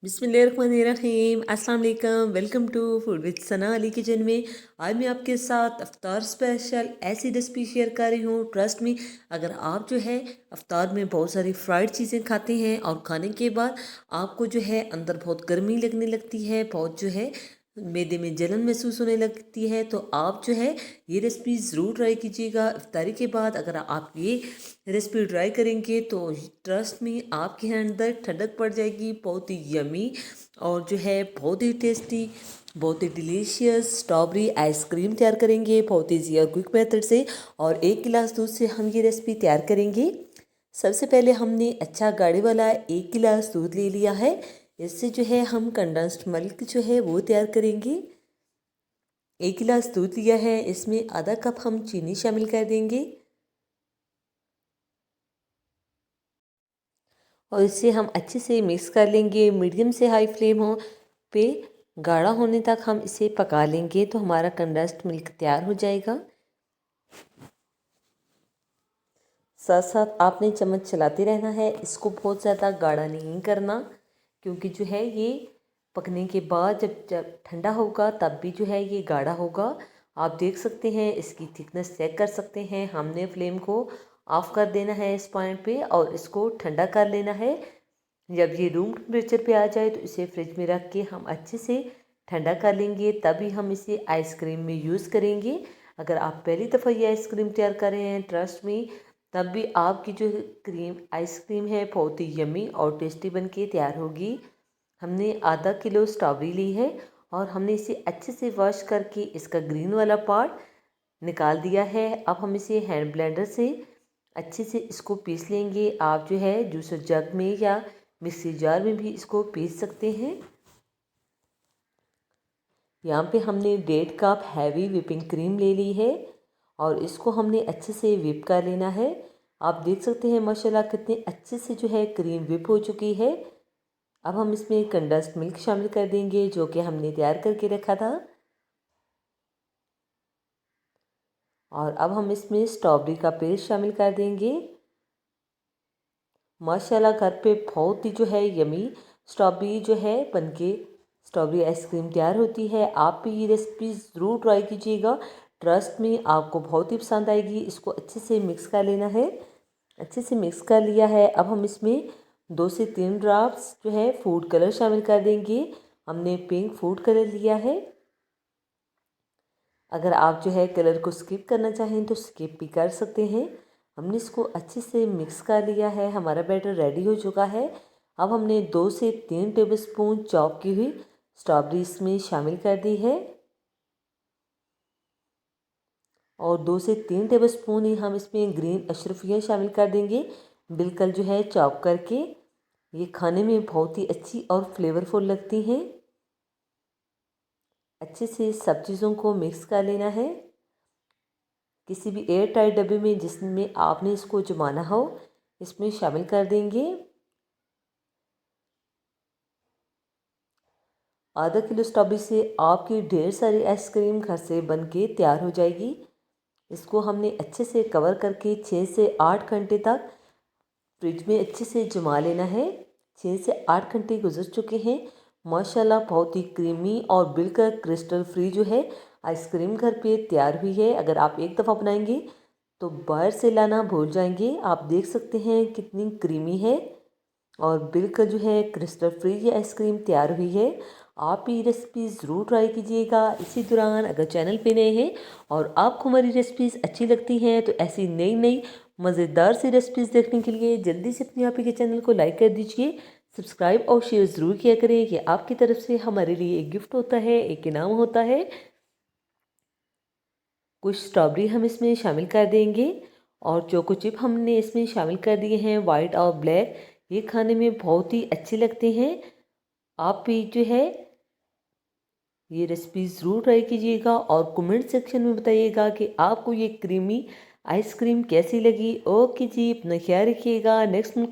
बिस्मिल्लाहिर्रहमानिर्रहीम अस्सलाम वालेकुम। Welcome to food with Sana Ali kitchen में। आज मैं आपके साथ अफ्तार स्पेशल ऐसी रेसिपी शेयर कर रही हूँ। ट्रस्ट मी, अगर आप जो है अफ्तार में बहुत सारी फ्राइड चीज़ें खाते हैं और खाने के बाद आपको जो है अंदर बहुत गर्मी लगने लगती है, बहुत जो है मैदे में जलन महसूस होने लगती है, तो आप जो है ये रेसिपी ज़रूर ट्राई कीजिएगा इफ्तारी के बाद। अगर आप ये रेसिपी ट्राई करेंगे तो ट्रस्ट में आपके अंदर ठंडक पड़ जाएगी। बहुत ही यमी और जो है बहुत ही टेस्टी, बहुत ही डिलीशियस स्ट्रॉबेरी आइसक्रीम तैयार करेंगे बहुत ईजी और क्विक मेथड से। और 1 गिलास दूध से हम ये रेसिपी तैयार करेंगे। सबसे पहले हमने अच्छा गाढ़े वाला 1 गिलास दूध ले लिया है। इससे जो है हम कंडेंस्ड मिल्क जो है वो तैयार करेंगे। 1 गिलास दूध लिया है, इसमें आधा कप हम चीनी शामिल कर देंगे और इसे हम अच्छे से मिक्स कर लेंगे। मीडियम से हाई फ्लेम हो पे गाढ़ा होने तक हम इसे पका लेंगे तो हमारा कंडेंस्ड मिल्क तैयार हो जाएगा। साथ साथ आपने चम्मच चलाते रहना है, इसको बहुत ज़्यादा गाढ़ा नहीं करना, क्योंकि जो है ये पकने के बाद जब जब ठंडा होगा तब भी जो है ये गाढ़ा होगा। आप देख सकते हैं, इसकी थिकनेस चेक कर सकते हैं। हमने फ्लेम को ऑफ कर देना है इस पॉइंट पे और इसको ठंडा कर लेना है। जब ये रूम टेम्परेचर पे आ जाए तो इसे फ्रिज में रख के हम अच्छे से ठंडा कर लेंगे, तभी हम इसे आइसक्रीम में यूज़ करेंगे। अगर आप पहली दफ़ा ये आइसक्रीम तैयार कर रहे हैं, ट्रस्ट में तब भी आपकी जो क्रीम आइसक्रीम है बहुत ही यमी और टेस्टी बन के तैयार होगी। हमने आधा किलो स्ट्रॉबेरी ली है और हमने इसे अच्छे से वॉश करके इसका ग्रीन वाला पार्ट निकाल दिया है। अब हम इसे हैंड ब्लेंडर से अच्छे से इसको पीस लेंगे। आप जो है जूसर जग में या मिक्सी जार में भी इसको पीस सकते हैं। यहाँ पे हमने 1.5 कप हैवी व्हिपिंग क्रीम ले ली है और इसको हमने अच्छे से व्हिप कर लेना है। आप देख सकते हैं माशाल्लाह कितने अच्छे से जो है क्रीम व्हिप हो चुकी है। अब हम इसमें कंडेंस्ड मिल्क शामिल कर देंगे जो कि हमने तैयार करके रखा था। और अब हम इसमें स्ट्रॉबेरी का पेस्ट शामिल कर देंगे। माशाल्लाह घर पे बहुत ही जो है यमी स्ट्रॉबेरी जो है बनके स्ट्रॉबेरी आइसक्रीम तैयार होती है। आप भी ये रेसिपी ज़रूर ट्राई कीजिएगा, ट्रस्ट में आपको बहुत ही पसंद आएगी। इसको अच्छे से मिक्स कर लेना है। अच्छे से मिक्स कर लिया है। अब हम इसमें 2 से 3 ड्रॉप्स जो है फूड कलर शामिल कर देंगे। हमने पिंक फूड कलर लिया है। अगर आप जो है कलर को स्किप करना चाहें तो स्किप भी कर सकते हैं। हमने इसको अच्छे से मिक्स कर लिया है। हमारा बैटर रेडी हो चुका है। अब हमने 2 से 3 टेबलस्पून चॉप की हुई स्ट्रॉबेरी इसमें शामिल कर दी है और 2 से 3 टेबलस्पून ही हम इसमें ग्रीन अशरफियाँ शामिल कर देंगे, बिल्कुल जो है चॉप करके। ये खाने में बहुत ही अच्छी और फ्लेवरफुल लगती हैं। अच्छे से सब चीज़ों को मिक्स कर लेना है। किसी भी एयर टाइट डब्बे में जिसमें आपने इसको जमाना हो, इसमें शामिल कर देंगे। आधा किलो स्ट्रॉबेरी से आपकी ढेर सारी आइसक्रीम घर से बन के तैयार हो जाएगी। इसको हमने अच्छे से कवर करके 6 से 8 घंटे तक फ्रिज में अच्छे से जमा लेना है। 6 से 8 घंटे गुजर चुके हैं। माशाल्लाह बहुत ही क्रीमी और बिल्कुल क्रिस्टल फ्री जो है आइसक्रीम घर पे तैयार हुई है। अगर आप एक दफ़ा बनाएंगे तो बाहर से लाना भूल जाएंगे। आप देख सकते हैं कितनी क्रीमी है और बिल्कुल जो है क्रिस्टल फ्री ये आइसक्रीम तैयार हुई है। आप ये रेसिपी ज़रूर ट्राई कीजिएगा। इसी दौरान अगर चैनल पे नए हैं और आपको हमारी रेसिपीज़ अच्छी लगती हैं तो ऐसी नई नई मज़ेदार सी रेसिपीज़ देखने के लिए जल्दी से अपने आप ही के चैनल को लाइक कर दीजिए, सब्सक्राइब और शेयर ज़रूर किया करें। ये आपकी तरफ से हमारे लिए एक गिफ्ट होता है, एक इनाम होता है। कुछ स्ट्रॉबेरी हम इसमें शामिल कर देंगे और चोको चिप हमने इसमें शामिल कर दिए हैं, वाइट और ब्लैक। ये खाने में बहुत ही अच्छे लगते हैं। आप भी जो है ये रेसिपी ज़रूर ट्राई कीजिएगा और कमेंट सेक्शन में बताइएगा कि आपको ये क्रीमी आइसक्रीम कैसी लगी। ओके जी, अपना ख्याल रखिएगा। नेक्स्ट